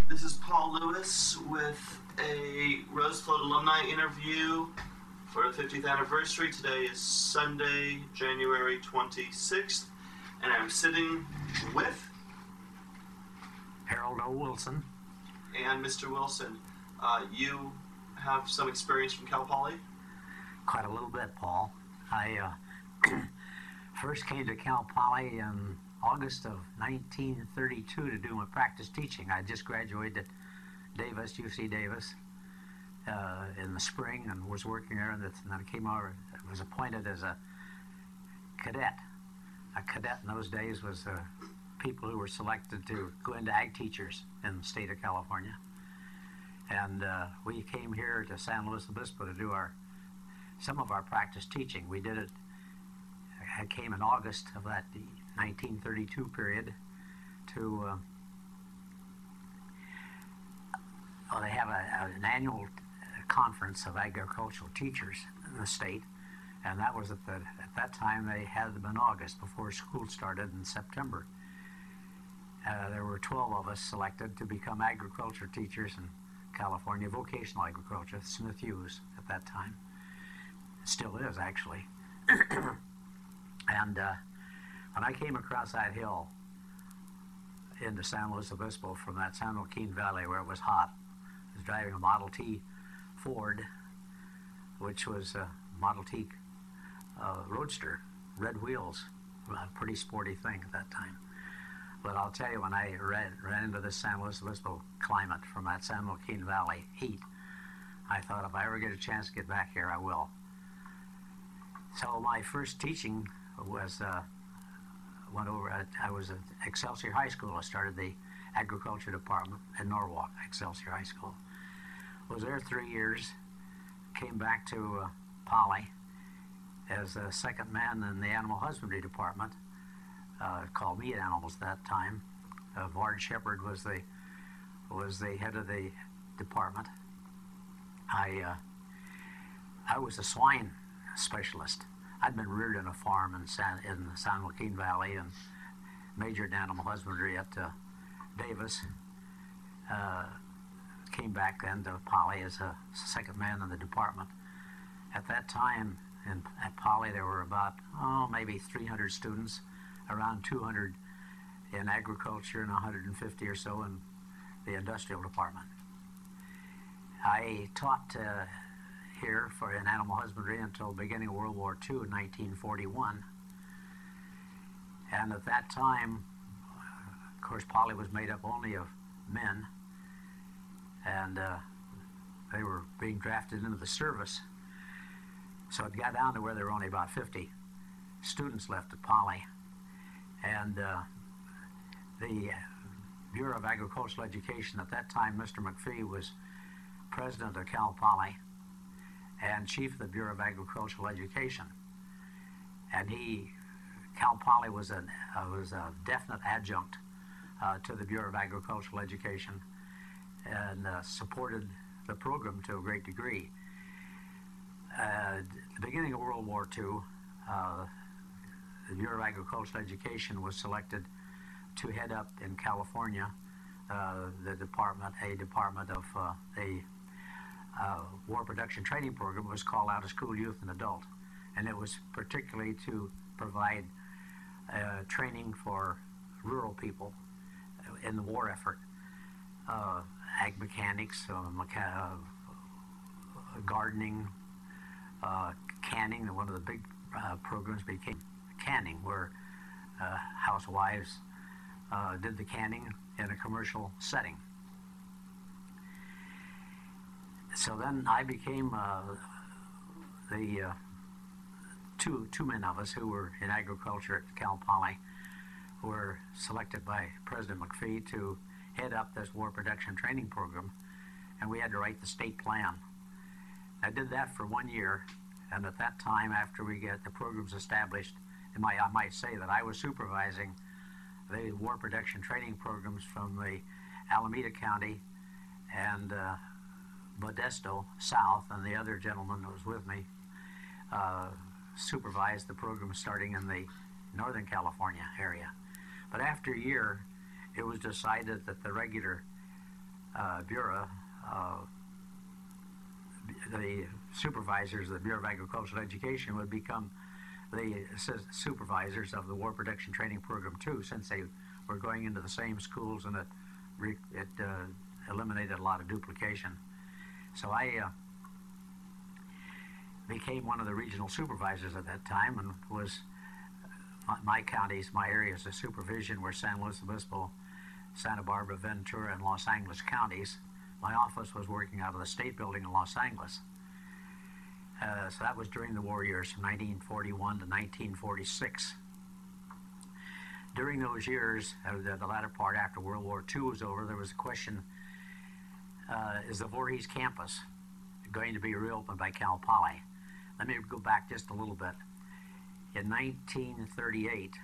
This is Paul Lewis with a Rosefloat alumni interview for the 50th anniversary. Today is Sunday, January 26th, and I'm sitting with Harold O. Wilson. And Mr. Wilson, you have some experience from Cal Poly? Quite a little bit, Paul. I first came to Cal Poly in August of 1932 to do my practice teaching. I just graduated at Davis, UC Davis, in the spring and was working there, and then I came over, was appointed as a cadet. A cadet in those days was people who were selected to go into ag teachers in the state of California. And we came here to San Luis Obispo to do some of our practice teaching. We did it, I came in August of that 1932 period to, they have an annual conference of agricultural teachers in the state, and that was at that time they had them in August before school started in September. There were 12 of us selected to become agriculture teachers in California, vocational agriculture, Smith Hughes at that time. It still is, actually. And when I came across that hill into San Luis Obispo from that San Joaquin Valley where it was hot, I was driving a Model T Ford, which was a Model T Roadster, red wheels, a pretty sporty thing at that time. But I'll tell you, when I ran into this San Luis Obispo climate from that San Joaquin Valley heat, I thought if I ever get a chance to get back here, I will. So my first teaching was, I was at Excelsior High School. I started the agriculture department in Norwalk, Excelsior High School. Was there 3 years, came back to Poly as a second man in the animal husbandry department, called Meat Animals at that time. Vard Shepard was the head of the department. I was a swine specialist. I'd been reared in a farm in the San Joaquin Valley and majored in animal husbandry at Davis. Came back then to Poly as a second man in the department. At that time at Poly there were about, maybe 300 students, around 200 in agriculture and 150 or so in the industrial department. I taught here in animal husbandry until the beginning of World War II in 1941. And at that time, of course, Poly was made up only of men, and they were being drafted into the service. So it got down to where there were only about 50 students left at Poly. And the Bureau of Agricultural Education at that time, Mr. McPhee, was president of Cal Poly and chief of the Bureau of Agricultural Education. And Cal Poly was a definite adjunct to the Bureau of Agricultural Education and supported the program to a great degree. At the beginning of World War II, the Bureau of Agricultural Education was selected to head up in California a department of a war production training program. Was called Out of School Youth and Adult, and it was particularly to provide training for rural people in the war effort, ag mechanics, gardening, canning. One of the big programs became canning, where housewives did the canning in a commercial setting. So then I became the two men of us who were in agriculture at Cal Poly were selected by President McPhee to head up this war production training program, and we had to write the state plan. I did that for 1 year, and at that time, after we get the programs established, I might say that I was supervising the war production training programs from the Alameda County and Modesto South, and the other gentleman who was with me supervised the program starting in the Northern California area. But after a year, it was decided that the regular Bureau, the supervisors of the Bureau of Agricultural Education would become the supervisors of the War Production Training Program too, since they were going into the same schools, and it eliminated a lot of duplication. So I became one of the regional supervisors at that time, and was my counties, my areas of supervision were San Luis Obispo, Santa Barbara, Ventura, and Los Angeles counties. My office was working out of the State Building in Los Angeles. So that was during the war years from 1941 to 1946. During those years, the latter part after World War II was over, there was a question, is the Voorhees campus going to be reopened by Cal Poly? Let me go back just a little bit. In 1938,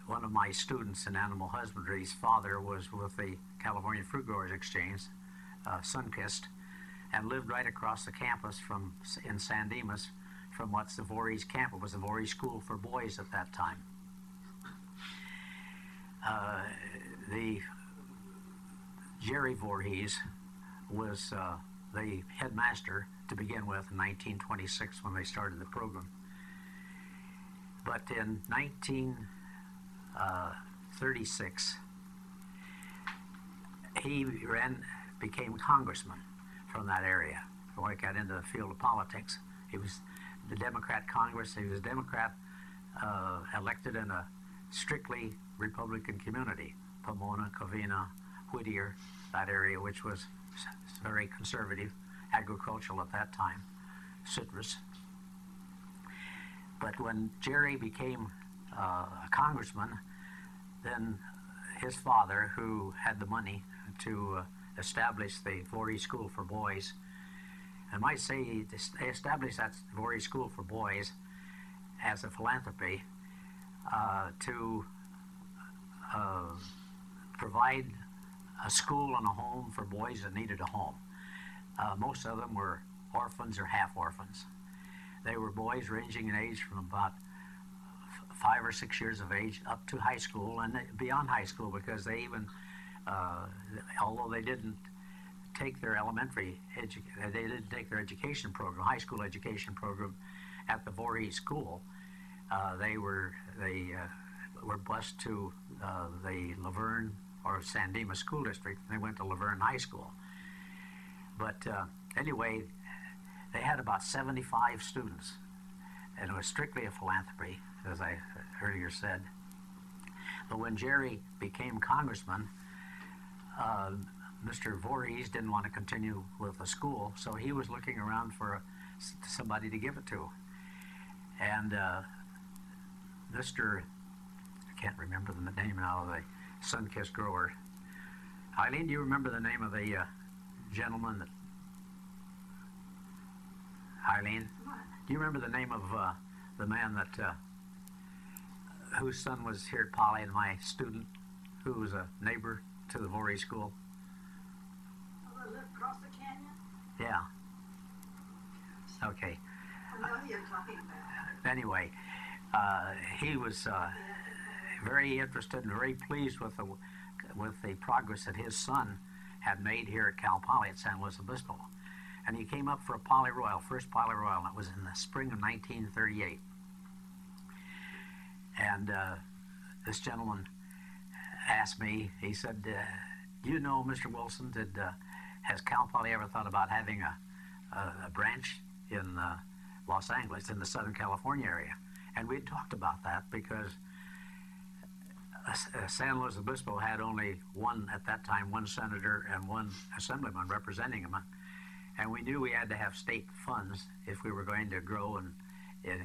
one of my students in animal husbandry's father was with the California Fruit Growers Exchange, Sunkist, and lived right across the campus in San Dimas from what's the Voorhees camp. It was the Voorhees School for Boys at that time. The Jerry Voorhees was the headmaster to begin with in 1926 when they started the program. But in 1936, he became congressman from that area. Before he got into the field of politics, he was the Democrat Congress. He was a Democrat elected in a strictly Republican community, Pomona, Covina, Whittier, that area, which was very conservative, agricultural at that time, citrus. But when Jerry became a congressman, then his father, who had the money to establish the Voorhees School for Boys, I might say they established that Voorhees School for Boys as a philanthropy to provide a school and a home for boys that needed a home. Most of them were orphans or half orphans. They were boys ranging in age from about 5 or 6 years of age up to high school and beyond high school, because they even, although they didn't take their they didn't take their education program, high school education program at the Voorhees School. They were bused to the Laverne or San Dimas School District. They went to Laverne High School. But anyway, they had about 75 students, and it was strictly a philanthropy, as I earlier said. But when Jerry became congressman, Mr. Voorhees didn't want to continue with the school, so he was looking around for somebody to give it to. And Mr. I can't remember the name now of the Sunkist grower. Eileen, do you remember the name of the gentleman that... Eileen, do you remember the name of the man that whose son was here at Poly, and my student, who was a neighbor to the Voorhees School? Oh, that lived across the canyon? Yeah. Okay. I know who you're talking about. Anyway, he was very interested and very pleased with the progress that his son had made here at Cal Poly at San Luis Obispo. And he came up for a Poly Royal, first Poly Royal, and it was in the spring of 1938. And this gentleman asked me, he said, do you know, Mr. Wilson, has Cal Poly ever thought about having a branch in Los Angeles, in the Southern California area? And we had talked about that because San Luis Obispo had only at that time, one senator and one assemblyman representing him. And we knew we had to have state funds if we were going to grow and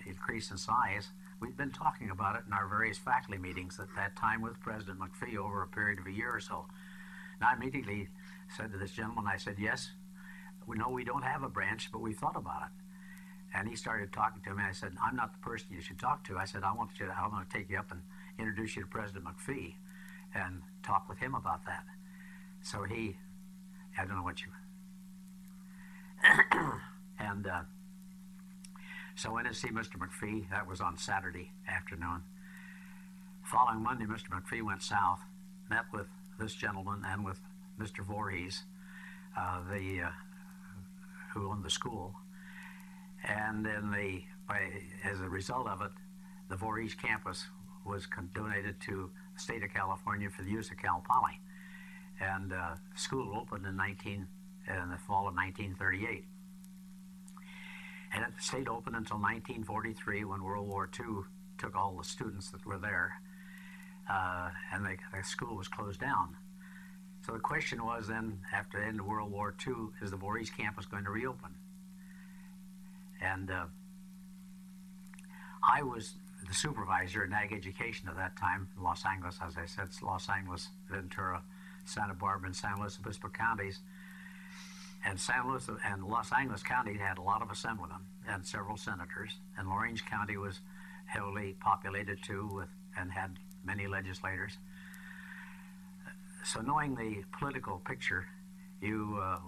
increase in size. We'd been talking about it in our various faculty meetings at that time with President McPhee over a period of a year or so. And I immediately said to this gentleman, I said, yes, we know we don't have a branch, but we thought about it. And he started talking to me. I said, I'm not the person you should talk to. I said, I want to take you up and introduce you to President McPhee and talk with him about that. So I don't know what you... And so I went to see Mr. McPhee. That was on Saturday afternoon. Following Monday, Mr. McPhee went south, met with this gentleman and with Mr. Voorhees, who owned the school. And then as a result of it, the Voorhees campus was donated to the state of California for the use of Cal Poly. And school opened in the fall of 1938. And it stayed open until 1943, when World War II took all the students that were there, and the school was closed down. So the question was then, after the end of World War II, is the Voorhees campus going to reopen? And I was the supervisor in ag education at that time, Los Angeles, as I said, Los Angeles, Ventura, Santa Barbara, and San Luis Obispo counties. And San Luis and Los Angeles County had a lot of assemblymen and several senators, and Orange County was heavily populated too, and had many legislators. So knowing the political picture, I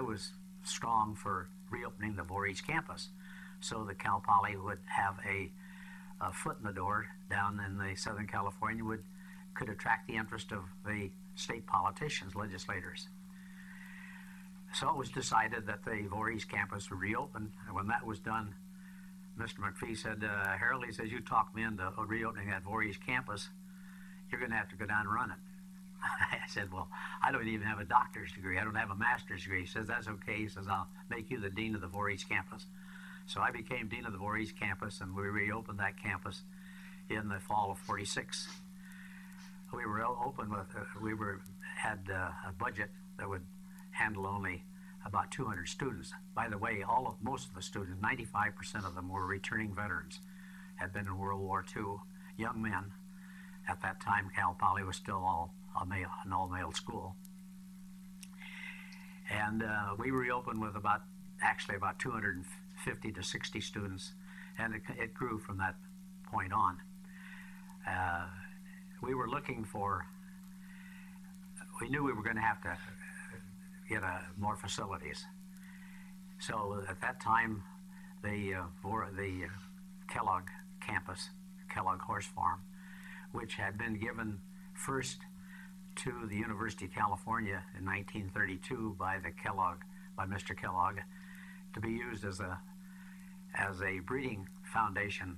was strong for reopening the Voorhees campus, so that Cal Poly would have a foot in the door down in the Southern California, could attract the interest of the state politicians, legislators. So it was decided that the Voorhees campus would reopen, and when that was done, Mr. McPhee said, Harold, he says, you talked me into reopening that Voorhees campus, you're going to have to go down and run it. I said, well, I don't even have a doctor's degree. I don't have a master's degree. He says, that's okay. He says, I'll make you the dean of the Voorhees campus. So I became dean of the Voorhees campus, and we reopened that campus in the fall of '46. We were open with, had a budget that would handle only about 200 students. By the way, most of the students, 95% of them were returning veterans, had been in World War II, young men. At that time, Cal Poly was still an all-male school. And we reopened with about 250 to 60 students, and it grew from that point on. We knew we were going to have to get more facilities. So at that time, the Kellogg campus, Kellogg Horse Farm, which had been given first to the University of California in 1932 by Mr. Kellogg, to be used as a breeding foundation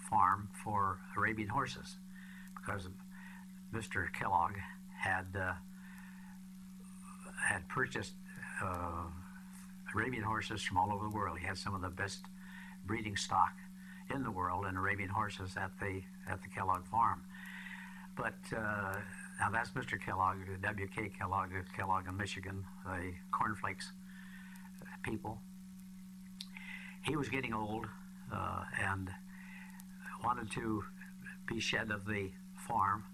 farm for Arabian horses, because Mr. Kellogg had purchased Arabian horses from all over the world. He had some of the best breeding stock in the world in Arabian horses at the Kellogg farm. But now that's Mr. Kellogg, W.K. Kellogg in Michigan, the cornflakes people. He was getting old and wanted to be shed of the farm,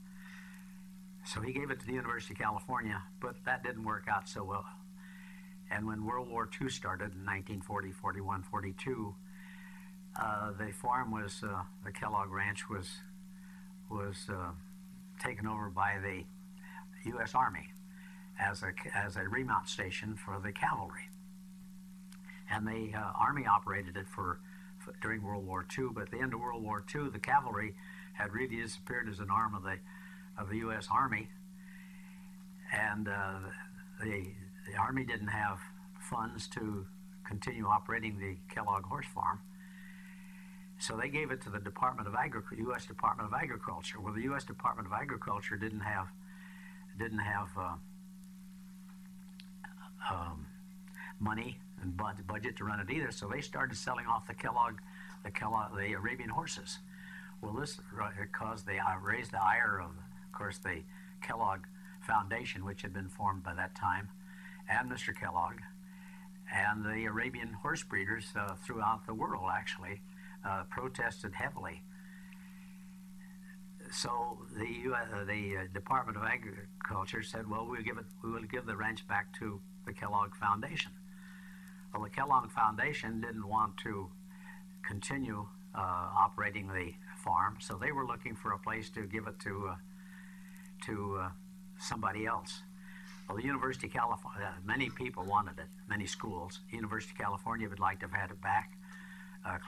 so he gave it to the University of California, but that didn't work out so well. And when World War II started in 1940, 41, 42, the farm the Kellogg Ranch was taken over by the U.S. Army as a remount station for the cavalry. And the Army operated it during World War II, but at the end of World War II, the cavalry had really disappeared as an arm of the U.S. Army, and the Army didn't have funds to continue operating the Kellogg Horse Farm, so they gave it to the U.S. Department of Agriculture. Well, the U.S. Department of Agriculture didn't have money and budget to run it either, so they started selling off the Arabian horses. Well, this raised the ire of course, the Kellogg Foundation, which had been formed by that time, and Mr. Kellogg, and the Arabian horse breeders throughout the world actually protested heavily. So the Department of Agriculture said, well, we will give the ranch back to the Kellogg Foundation. Well, the Kellogg Foundation didn't want to continue operating the farm, so they were looking for a place to give it to somebody else. Well, the University of California, many people wanted it, many schools. The University of California would like to have had it back.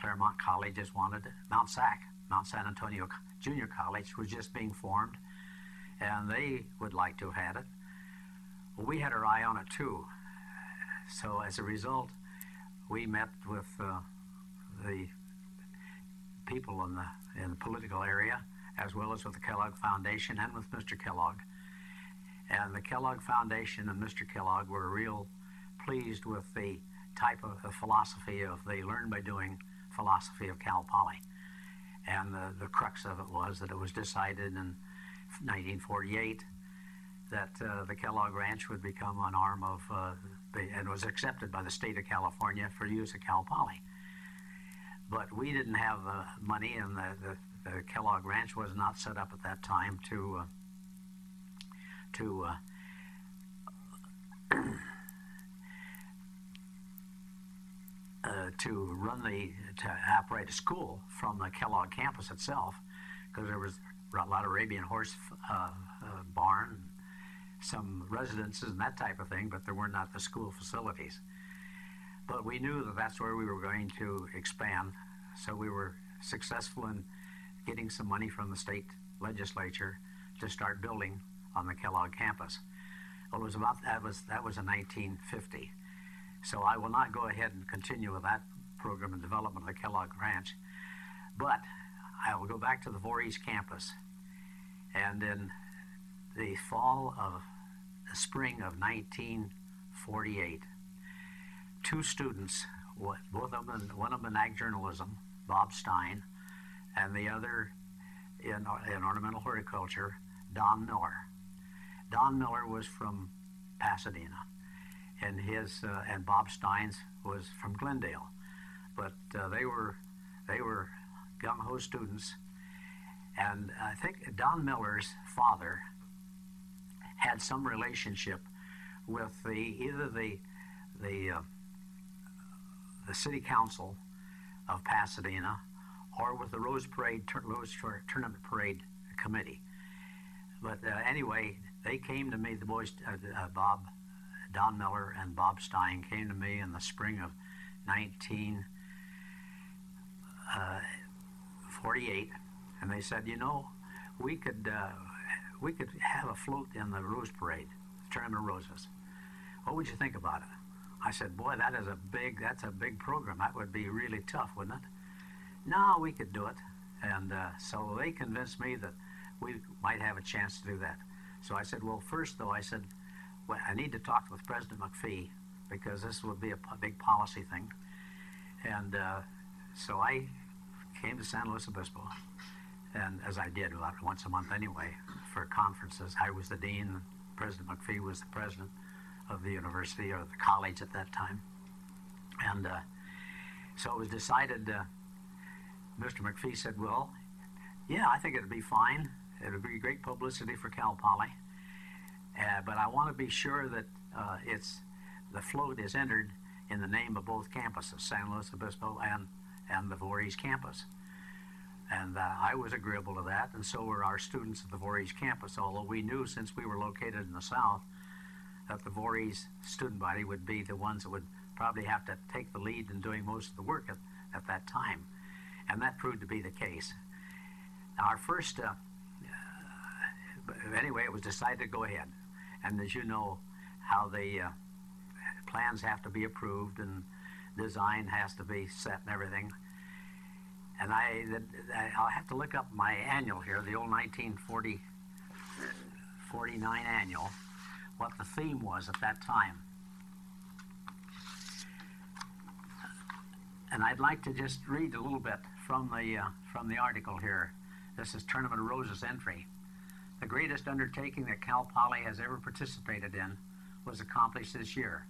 Claremont College just wanted it. Mount San Antonio Junior College was just being formed, and they would like to have had it. Well, we had our eye on it too. So as a result, we met with the people in the political area, as well as with the Kellogg Foundation and with Mr. Kellogg. And the Kellogg Foundation and Mr. Kellogg were real pleased with the type of philosophy of the Learn by Doing philosophy of Cal Poly. And the crux of it was that it was decided in 1948 that the Kellogg Ranch would become an arm of, and was accepted by the state of California for use at Cal Poly. But we didn't have the money, and the Kellogg Ranch was not set up at that time to operate a school from the Kellogg campus itself, because there was a lot of Arabian horse barn, some residences and that type of thing, but there were not the school facilities. But we knew that that's where we were going to expand, so we were successful in getting some money from the state legislature to start building on the Kellogg campus. Well, it was about that was in 1950. So I will not go ahead and continue with that program and development of the Kellogg Ranch, but I will go back to the Voorhees campus. And in the spring of 1948, two students, both of them, one of them in ag journalism, Bob Stein, and the other in ornamental horticulture, Don Miller. Don Miller was from Pasadena, and and Bob Stein was from Glendale, but they were gung-ho students. And I think Don Miller's father had some relationship with either the city council of Pasadena or with the Rose Tournament Parade Committee. But anyway, they came to me, the boys, Don Miller and Bob Stein came to me in the spring of 1948, and they said, you know, we could have a float in the Rose Parade, the Tournament of Roses. What would you think about it? I said, boy, that's a big program. That would be really tough, wouldn't it? No, we could do it. And so they convinced me that we might have a chance to do that. So I said, well, first though, I said, well, I need to talk with President McPhee, because this would be a big policy thing. And so I came to San Luis Obispo, and as I did about once a month anyway, for conferences. I was the dean, President McPhee was the president of the university, or the college at that time. And so it was decided, Mr. McPhee said, well, yeah, I think it'd be fine. It would be great publicity for Cal Poly. But I want to be sure that the float is entered in the name of both campuses, San Luis Obispo and the Voorhees campus. And I was agreeable to that, and so were our students at the Voorhees campus, although we knew, since we were located in the South, that the Voorhees student body would be the ones that would probably have to take the lead in doing most of the work at that time. And that proved to be the case. Now, our first, anyway, it was decided to go ahead. And as you know, how the plans have to be approved and design has to be set and everything. And I'll have to look up my annual here, the old 1949 annual, what the theme was at that time. And I'd like to just read a little bit from the article here. This is Tournament of Roses entry. The greatest undertaking that Cal Poly has ever participated in was accomplished this year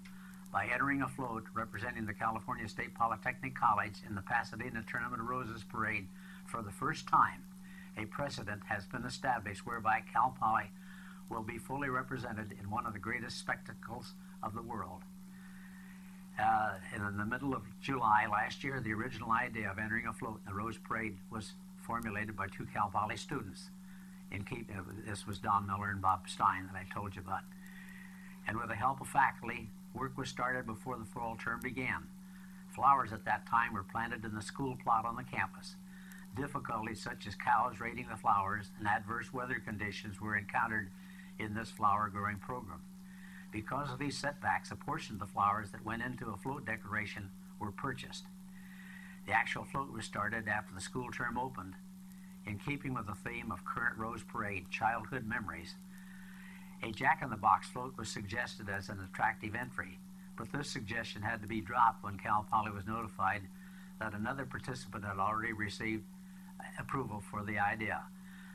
by entering a float representing the California State Polytechnic College in the Pasadena Tournament of Roses Parade. For the first time, a precedent has been established whereby Cal Poly will be fully represented in one of the greatest spectacles of the world. And in the middle of July last year, the original idea of entering a float in the Rose Parade was formulated by two Cal Poly students. This was Don Miller and Bob Stein that I told you about. And with the help of faculty, work was started before the fall term began. Flowers at that time were planted in the school plot on the campus. Difficulties such as cows raiding the flowers and adverse weather conditions were encountered in this flower growing program. Because of these setbacks, a portion of the flowers that went into a float decoration were purchased. The actual float was started after the school term opened. In keeping with the theme of current Rose Parade, Childhood Memories, a Jack-in-the-Box float was suggested as an attractive entry, but this suggestion had to be dropped when Cal Poly was notified that another participant had already received approval for the idea.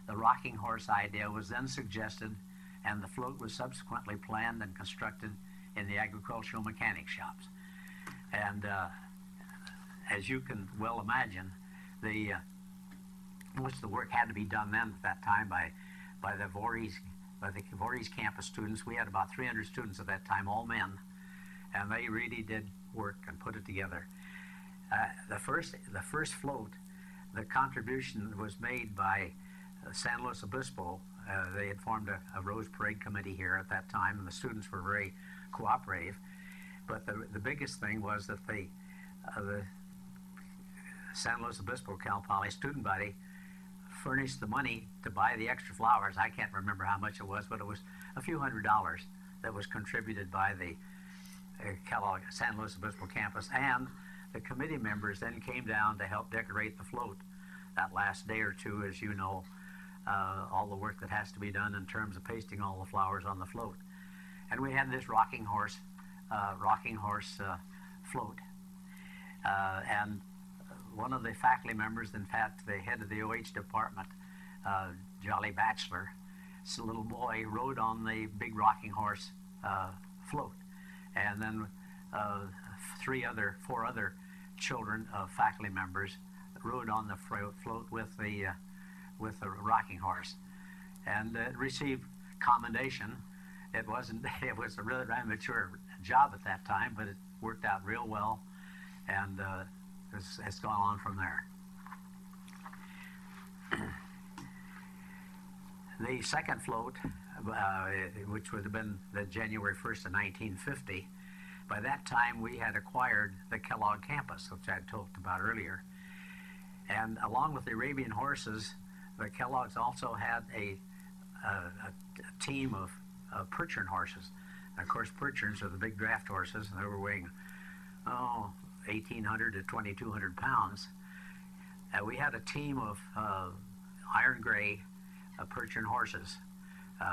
The rocking horse idea was then suggested, and the float was subsequently planned and constructed in the agricultural mechanic shops. And as you can well imagine, most of the work had to be done then at that time by the Voorhees campus students. We had about 300 students at that time, all men, and they really did work and put it together. The first float, the contribution was made by San Luis Obispo. They had formed a Rose Parade committee here at that time, and the students were very cooperative. But the biggest thing was that the San Luis Obispo Cal Poly student body furnished the money to buy the extra flowers. I can't remember how much it was, but it was a few $100s that was contributed by the Kellogg San Luis Obispo campus, and the committee members then came down to help decorate the float that last day or two, as you know, all the work that has to be done in terms of pasting all the flowers on the float. And we had this rocking horse float. And one of the faculty members, in fact, the head of the OH department, Jolly Batchelor, a little boy, rode on the big rocking horse float. And then four other children of faculty members rode on the float with the rocking horse, and it received commendation. It was a really amateur job at that time, but it worked out real well, and it's gone on from there. The second float, which would have been the January 1st of 1950, by that time we had acquired the Kellogg campus, which I had talked about earlier. And along with the Arabian horses, the Kellogg's also had a team of Percheron horses. And of course, Percherons are the big draft horses, and they were weighing 1,800 to 2,200 pounds. We had a team of iron gray Percheron horses,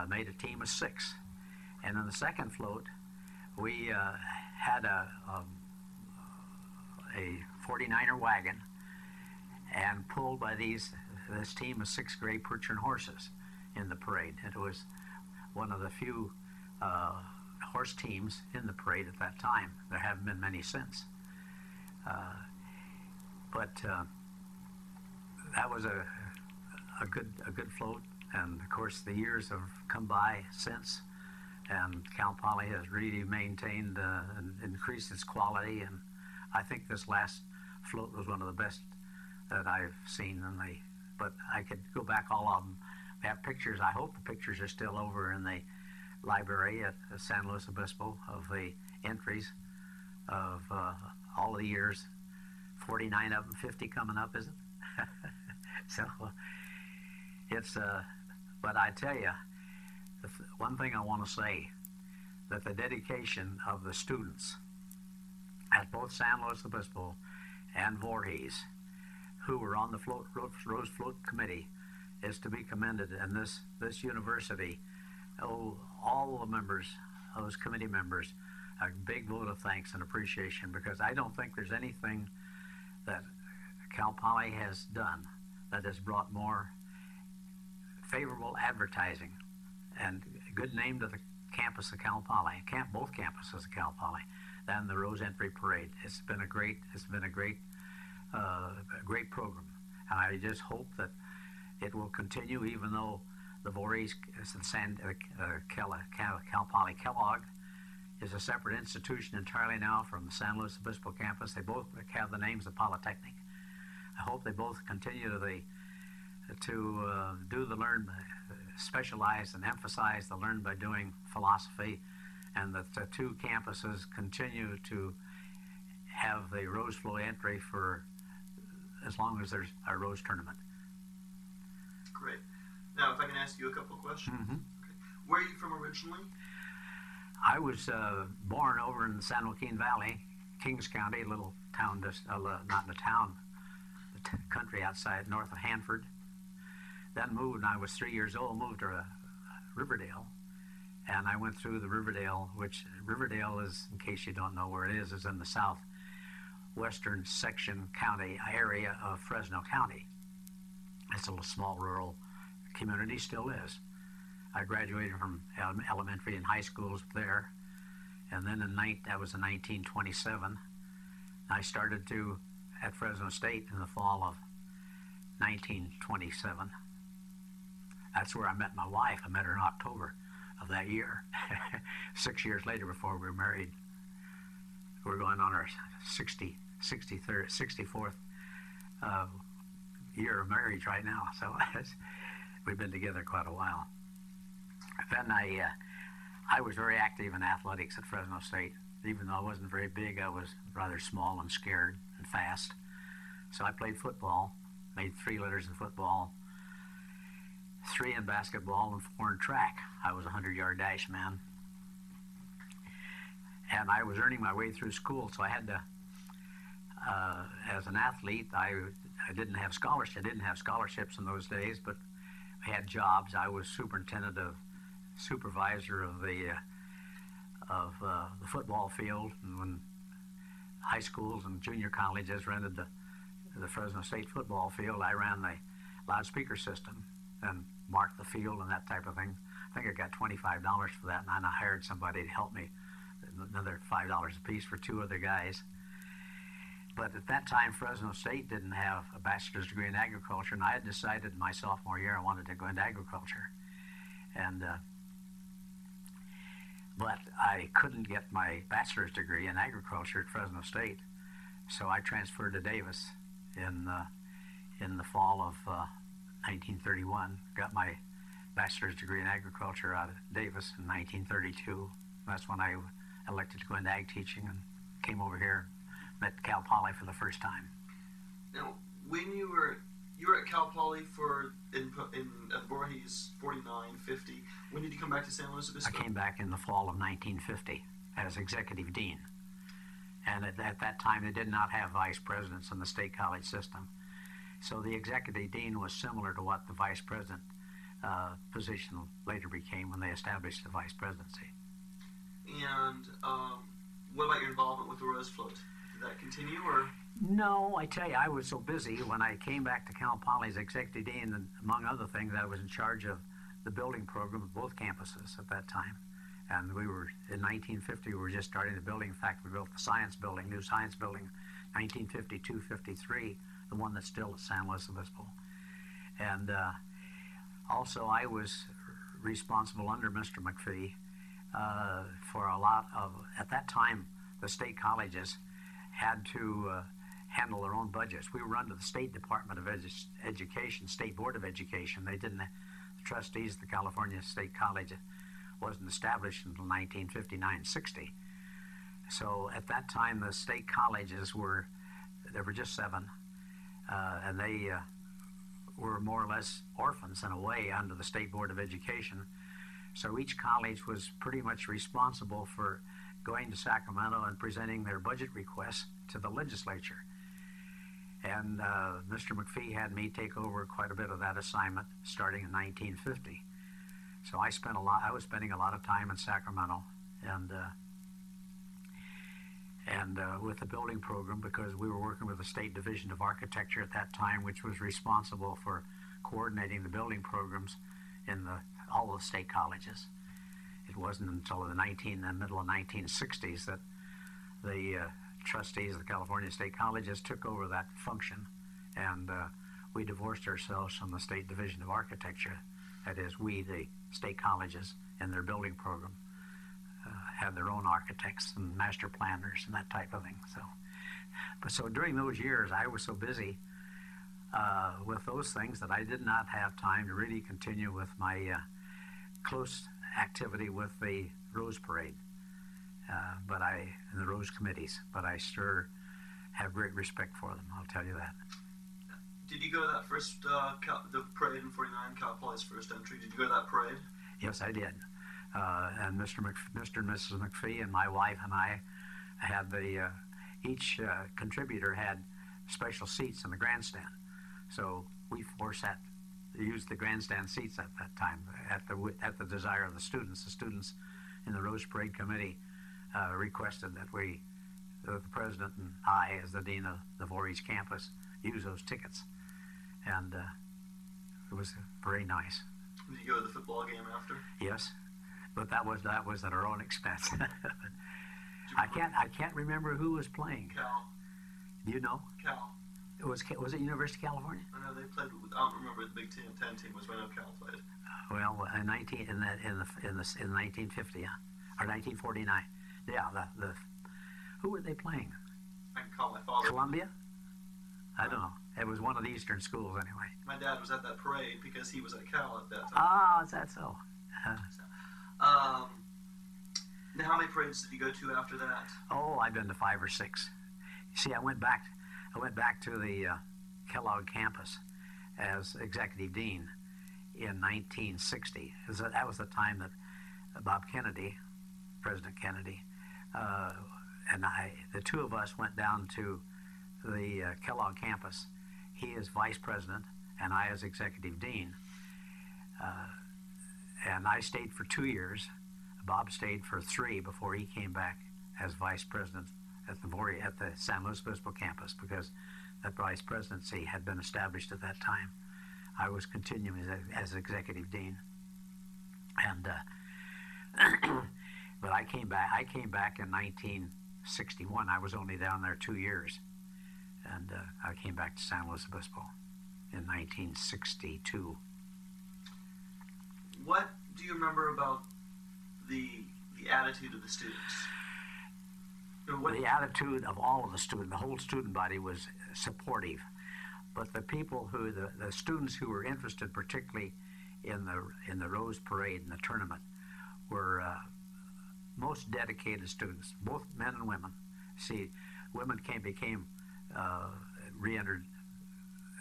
made a team of 6. And in the second float, we had a 49er wagon, and pulled by this team of 6 gray Percheron horses in the parade. It was one of the few horse teams in the parade at that time. There haven't been many since. But that was a good float, and of course the years have come by since, and Cal Poly has really maintained and increased its quality, and I think this last float was one of the best that I've seen. But I could go back all of them. We have pictures. I hope the pictures are still over in the library at San Luis Obispo of the entries of all the years. 49 of them, 50 coming up, is it? So it's, but I tell you, one thing I want to say, that the dedication of the students at both San Luis Obispo and Voorhees, who were on the Rose Float Committee, is to be commended. And this university, all the members, those committee members, a big vote of thanks and appreciation, because I don't think there's anything that Cal Poly has done that has brought more favorable advertising and good name to the campus of Cal Poly, both campuses of Cal Poly, than the Rose Entry Parade. It's been a great program, and I just hope that it will continue, even though the Voorhees, Cal Poly Kellogg is a separate institution entirely now from the San Luis Obispo campus. They both have the names of Polytechnic. I hope they both continue to do the specialize and emphasize the learn by doing philosophy, and that the two campuses continue to have the Rose Float entry for as long as there's a Rose tournament. Great. Now, if I can ask you a couple of questions. Mm-hmm. Okay. Where are you from originally? I was born over in the San Joaquin Valley, Kings County, a little town, just not in a town, the country outside north of Hanford. Then moved, when I was 3 years old, moved to Riverdale. And I went through the Riverdale, which Riverdale is, in case you don't know where it is in the southwestern section county area of Fresno County. It's a little small rural community, still is. I graduated from elementary and high schools there. And then that was in 1927. I started at Fresno State in the fall of 1927. That's where I met my wife. I met her in October of that year. 6 years later, before we were married. We're going on our 64th year of marriage right now. So we've been together quite a while. Then I was very active in athletics at Fresno State. Even though I wasn't very big, I was rather small and scared and fast. So I played football, made 3 letters in football, 3 in basketball, and 4 in track. I was a 100-yard dash man. And I was earning my way through school, so I had to, as an athlete, I didn't have scholarships. I didn't have scholarships in those days, but I had jobs. I was supervisor of the football field, and when high schools and junior colleges rented the Fresno State football field, I ran the loudspeaker system and marked the field and that type of thing. I think I got $25 for that, and I hired somebody to help me, another $5 a piece for 2 other guys. But at that time, Fresno State didn't have a bachelor's degree in agriculture, and I had decided my sophomore year I wanted to go into agriculture. And but I couldn't get my bachelor's degree in agriculture at Fresno State, so I transferred to Davis in the fall of 1931. Got my bachelor's degree in agriculture out of Davis in 1932. That's when I elected to go into ag teaching and came over here, met Cal Poly for the first time. Now, when you were at Cal Poly at Voorhees 49, 50. When did you come back to San Luis Obispo? I came back in the fall of 1950 as executive dean. And at that time, they did not have vice presidents in the state college system. So the executive dean was similar to what the vice president position later became when they established the vice presidency. And what about your involvement with the Rose Float? Did that continue, or? No, I tell you, I was so busy when I came back to Cal Poly as executive dean, and among other things, I was in charge of the building program of both campuses at that time. And we were, in 1950, we were just starting the building. In fact, we built the science building, new science building, 1952-53, the one that's still at San Luis Obispo. And also, I was responsible under Mr. McPhee for a lot of, at that time, the state colleges had to handle their own budgets. We were under the State Department of Education, State Board of Education. They didn't, the trustees of the California State College wasn't established until 1959-60. So at that time, the state colleges there were just 7, and they were more or less orphans in a way under the State Board of Education. So each college was pretty much responsible for going to Sacramento and presenting their budget requests to the legislature. And Mr. McPhee had me take over quite a bit of that assignment starting in 1950. So I was spending a lot of time in Sacramento and with the building program, because we were working with the State Division of Architecture at that time, which was responsible for coordinating the building programs in all the state colleges. It wasn't until the middle of 1960s that the trustees of the California State Colleges took over that function, and we divorced ourselves from the State Division of Architecture. That is, we, the state colleges, in their building program, had their own architects and master planners and that type of thing. So during those years, I was so busy with those things that I did not have time to really continue with my close activity with the Rose Parade, and the Rose Committees. But I sure have great respect for them, I'll tell you that. Did you go to that first, the parade in 49, Cal Poly's first entry? Did you go to that parade? Yes, I did. and Mr. and Mrs. McPhee and my wife and I had each contributor had special seats in the grandstand. So we used the grandstand seats at that time at the desire of the students. The students in the Rose Parade Committee requested that the president and I, as the dean of the Voorhees campus, use those tickets, and it was very nice. Did you go to the football game after? Yes, but that was at our own expense. I can't remember who was playing. Cal. Do you know? Cal. Was it University of California? I know they played. I don't remember the Big Ten team was when Cal played. Well, in 1950, or 1949. Yeah, who were they playing? I can call my father. Columbia? I don't know. It was one of the Eastern schools anyway. My dad was at that parade because he was at Cal at that time. Ah, is that so? Now, how many parades did you go to after that? Oh, I've been to 5 or 6. You see, I went back to the Kellogg campus as executive dean in 1960. That was the time that Bob Kennedy, President Kennedy, and the two of us went down to the Kellogg campus. He as vice president and I as executive dean. And I stayed for 2 years. Bob stayed for 3 before he came back as vice president at the San Luis Obispo campus, because that vice presidency had been established at that time. I was continuing as executive dean, and but I came back in 1961. I was only down there 2 years, and I came back to San Luis Obispo in 1962. What do you remember about the attitude of the students? The attitude of all of the whole student body was supportive, but the students who were interested, particularly in the Rose Parade and the tournament, were most dedicated students, both men and women. See, women became re-entered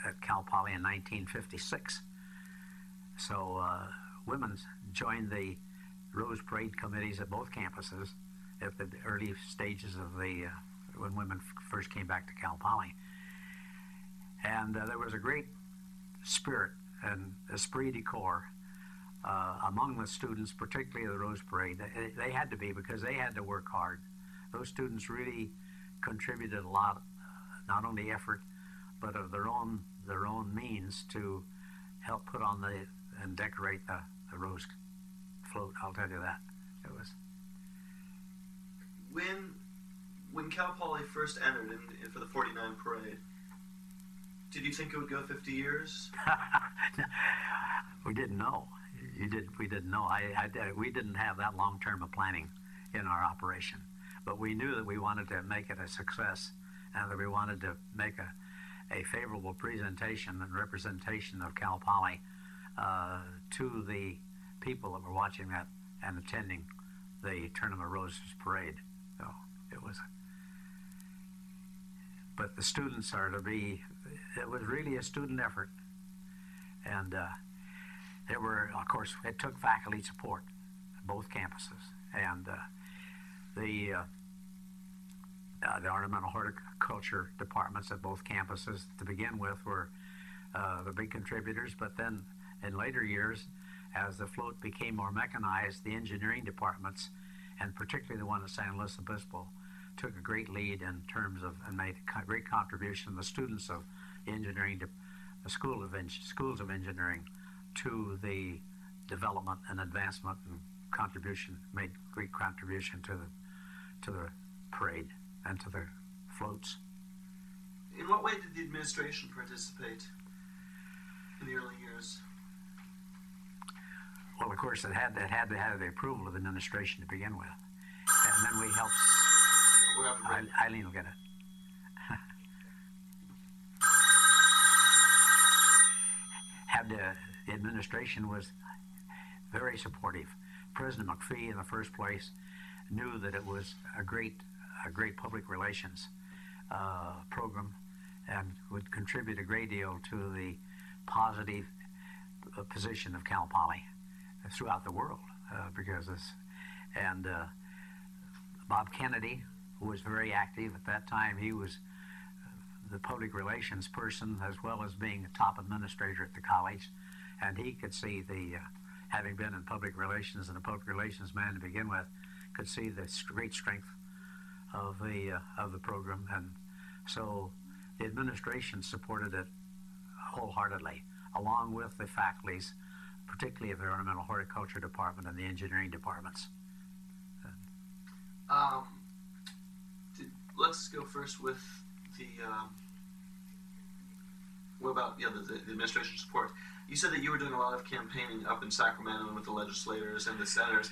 at Cal Poly in 1956. So women joined the Rose Parade committees at both campuses at the early stages of when women first came back to Cal Poly. And there was a great spirit and esprit de corps among the students, particularly of the Rose Parade. They had to be, because they had to work hard. Those students really contributed a lot, not only effort, but of their own means to help put on and decorate the Rose float. I'll tell you that. It was. When Cal Poly first entered in for the 49 parade, did you think it would go 50 years? We didn't know. We didn't know. We didn't have that long term of planning in our operation, but we knew that we wanted to make it a success, and that we wanted to make a favorable presentation and representation of Cal Poly to the people that were watching that and attending the Tournament of Roses parade. So it was. But the students it was really a student effort, and there were, of course, it took faculty support at both campuses, and the ornamental horticulture departments at both campuses to begin with were the big contributors, but then in later years, as the float became more mechanized, the engineering departments, and particularly the one at San Luis Obispo, took a great lead in terms of, and made a great contribution. The students of engineering, the schools of engineering, to the development and advancement and contribution, made great contribution to the parade and to the floats. In what way did the administration participate in the early years? Well, of course, it had to have the approval of the administration to begin with, and then we helped. Eileen will get it. The administration was very supportive. President McPhee, in the first place, knew that it was a great public relations program, and would contribute a great deal to the positive position of Cal Poly throughout the world. because this, and Bob Kennedy was very active at that time. He was the public relations person as well as being a top administrator at the college, and he could see the, having been in public relations and a public relations man to begin with, could see the great strength of the program, and so the administration supported it wholeheartedly, along with the faculties, particularly of the ornamental horticulture department and the engineering departments. Let's go first with the what about the administration support? You said that you were doing a lot of campaigning up in Sacramento and with the legislators and the senators.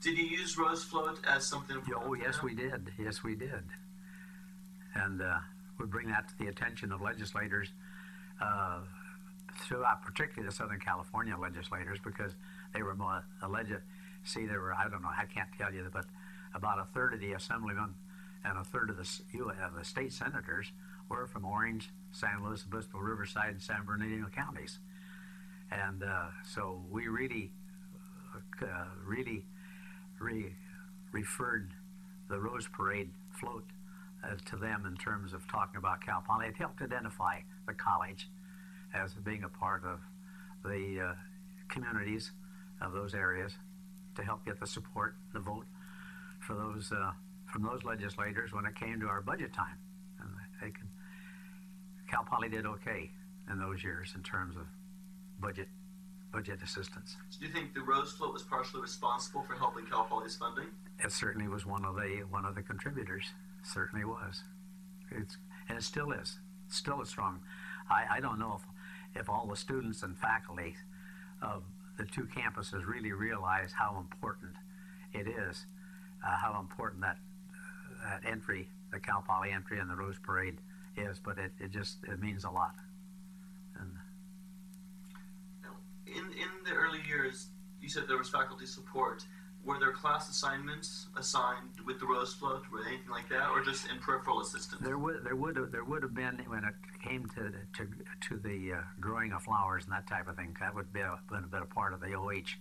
Did you use Rose Float as something? Oh, yes, we did. Yes, we did. And we bring that to the attention of legislators throughout, particularly the Southern California legislators, because they were more there were, I don't know, I can't tell you, but about a third of the assemblymen and a third of the state senators were from Orange, San Luis Obispo, Riverside, and San Bernardino counties. And so we really referred the Rose Parade float to them in terms of talking about Cal Poly. It helped identify the college as being a part of the communities of those areas to help get the support, the vote for those from those legislators when it came to our budget time. And Cal Poly did okay in those years in terms of budget assistance. So do you think the Rose Float was partially responsible for helping Cal Poly's funding? It certainly was one of the contributors. Certainly was. And it still is. Still is strong. I don't know if all the students and faculty of the two campuses really realize how important it is, how important that entry, the Cal Poly entry and the Rose Parade is, but it means a lot. And in the early years, you said there was faculty support. Were there class assignments assigned with the Rose Float or anything like that, or just in peripheral assistance? There would have been when it came to the growing of flowers and that type of thing. That would be been a part of the OH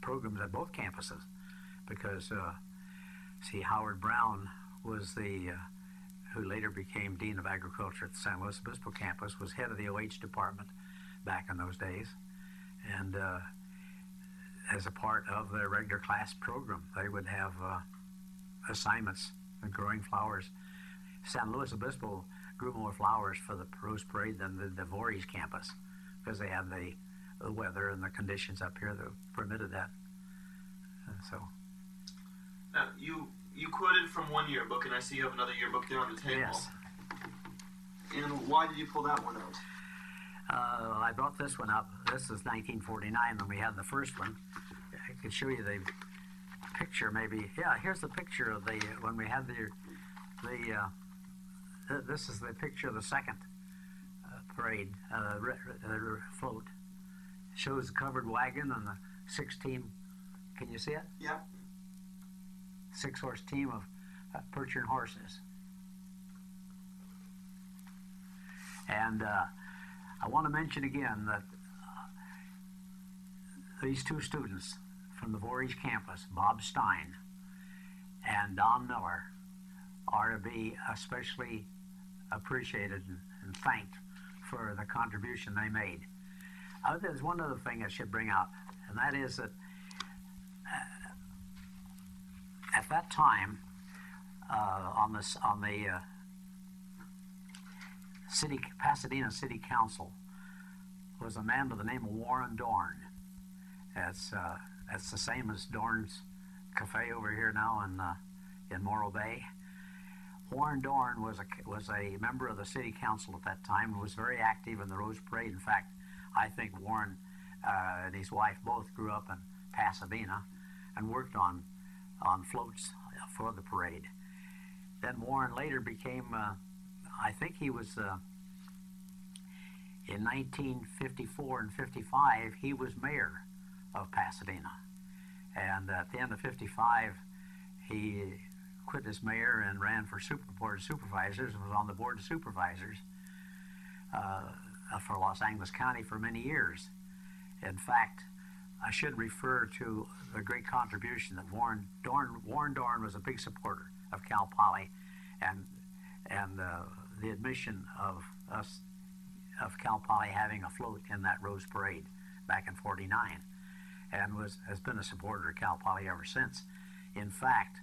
programs at both campuses, because Howard Brown was who later became Dean of Agriculture at the San Luis Obispo campus, was head of the OH department back in those days, and as a part of their regular class program, they would have assignments in growing flowers. San Luis Obispo grew more flowers for the Rose Parade than the Voorhees campus, because they had the weather and the conditions up here that permitted that. Now, you quoted from one yearbook, and I see you have another yearbook there on the table. Yes. And why did you pull that one out? I brought this one up. This is 1949 when we had the first one. I could show you the picture, maybe. Yeah, here's the picture of when we had this is the picture of the second parade float. It shows the covered wagon and the 16. Can you see it? Yeah. 6-horse team of Percheron horses. And I want to mention again that these two students from the Voorhees campus, Bob Stein and Don Miller, are to be especially appreciated and thanked for the contribution they made. There's one other thing I should bring out, and that is that at that time, on the Pasadena City Council was a man by the name of Warren Dorn. It's the same as Dorn's Cafe over here now in Morro Bay. Warren Dorn was a member of the city council at that time and was very active in the Rose Parade. In fact, I think Warren and his wife both grew up in Pasadena and worked on floats for the parade. Then Warren later became, I think he was, in 1954 and 55, he was mayor of Pasadena. And at the end of 55, he quit as mayor and ran for board of supervisors and was on the board of supervisors for Los Angeles County for many years. In fact, I should refer to the great contribution that Warren Dorn was a big supporter of Cal Poly, and the admission of us, of Cal Poly having a float in that Rose Parade back in '49, and has been a supporter of Cal Poly ever since. In fact,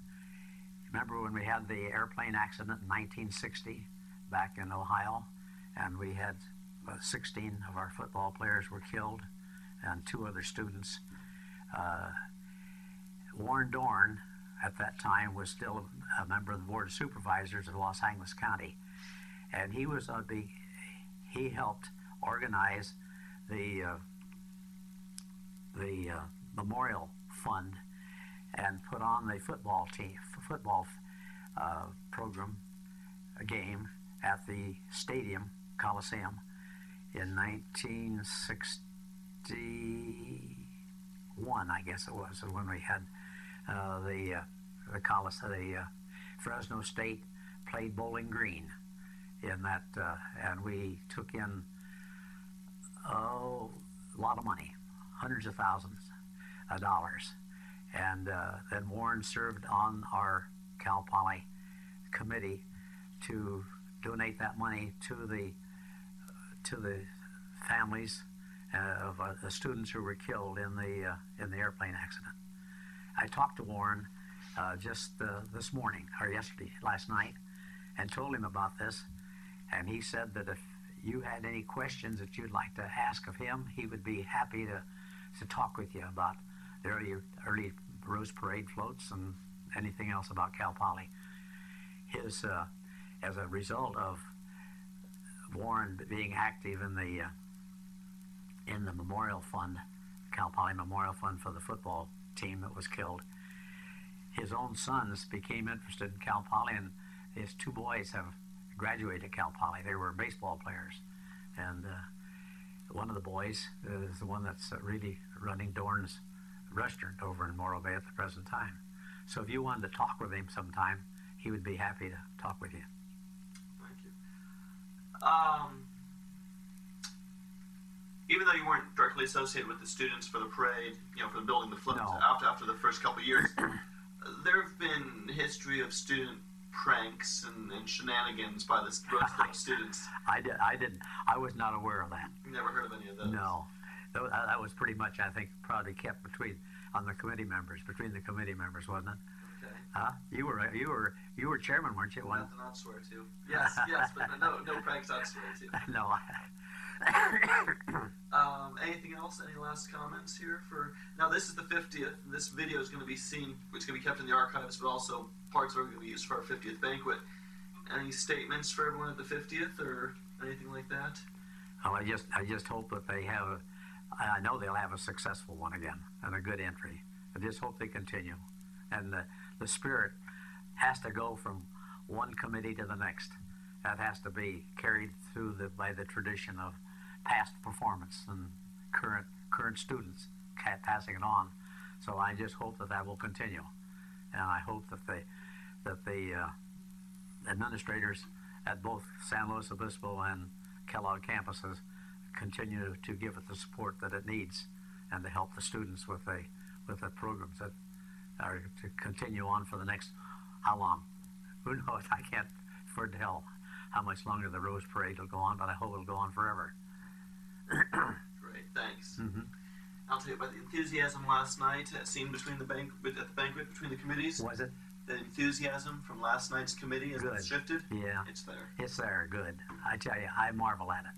remember when we had the airplane accident in 1960 back in Ohio, and we had 16 of our football players were killed, and 2 other students. Warren Dorn, at that time, was still a member of the Board of Supervisors of Los Angeles County, and he was he helped organize the Memorial Fund and put on the football program, a game at the Stadium Coliseum in 1961, I guess it was, when we had the Fresno State played Bowling Green in that, and we took in a lot of money, hundreds of thousands of dollars, and then Warren served on our Cal Poly committee to donate that money to the families of the students who were killed in the airplane accident. I talked to Warren just this morning, or last night, and told him about this, and he said that if you had any questions that you'd like to ask of him, he would be happy to talk with you about the early Rose Parade floats and anything else about Cal Poly. As a result of Warren being active in the Memorial Fund, Cal Poly Memorial Fund for the football team that was killed, his own sons became interested in Cal Poly, and his 2 boys have graduated Cal Poly. They were baseball players, and one of the boys is the one that's really running Dorn's restaurant over in Morro Bay at the present time. So if you wanted to talk with him sometime, he would be happy to talk with you. Thank you. Even though you weren't directly associated with the students for the parade, for building the floats, No. after the first couple of years, there have been history of student pranks and shenanigans by the Rose Club students. I was not aware of that. You never heard of any of those? No. That was pretty much, I think, probably kept between the committee members, wasn't it? Okay. Huh? You were chairman, weren't you? Nothing I'd swear to. Yes, but no pranks I'd swear to. No. Anything else? Any last comments here? Now, this is the 50th. This video is going to be seen. It's going to be kept in the archives, but also parts are going to be used for our 50th banquet. Any statements for everyone at the 50th or anything like that? Oh, I just hope that they have. I know they'll have a successful one again and a good entry. I just hope they continue, and the spirit has to go from one committee to the next. That has to be carried through by the tradition of past performance and current students passing it on. So I just hope that will continue, and I hope that the administrators at both San Luis Obispo and Kellogg campuses continue to give it the support that it needs, and to help the students with the programs that are to continue on for the next, how long? Who knows? I can't afford to tell how much longer the Rose Parade will go on, but I hope it'll go on forever. Great, thanks. Mm-hmm. I'll tell you about the enthusiasm last night seen between at the banquet between the committees. Was it? The enthusiasm from last night's committee as Good. it's shifted. Yeah. It's there. It's there. Good. I tell you, I marvel at it.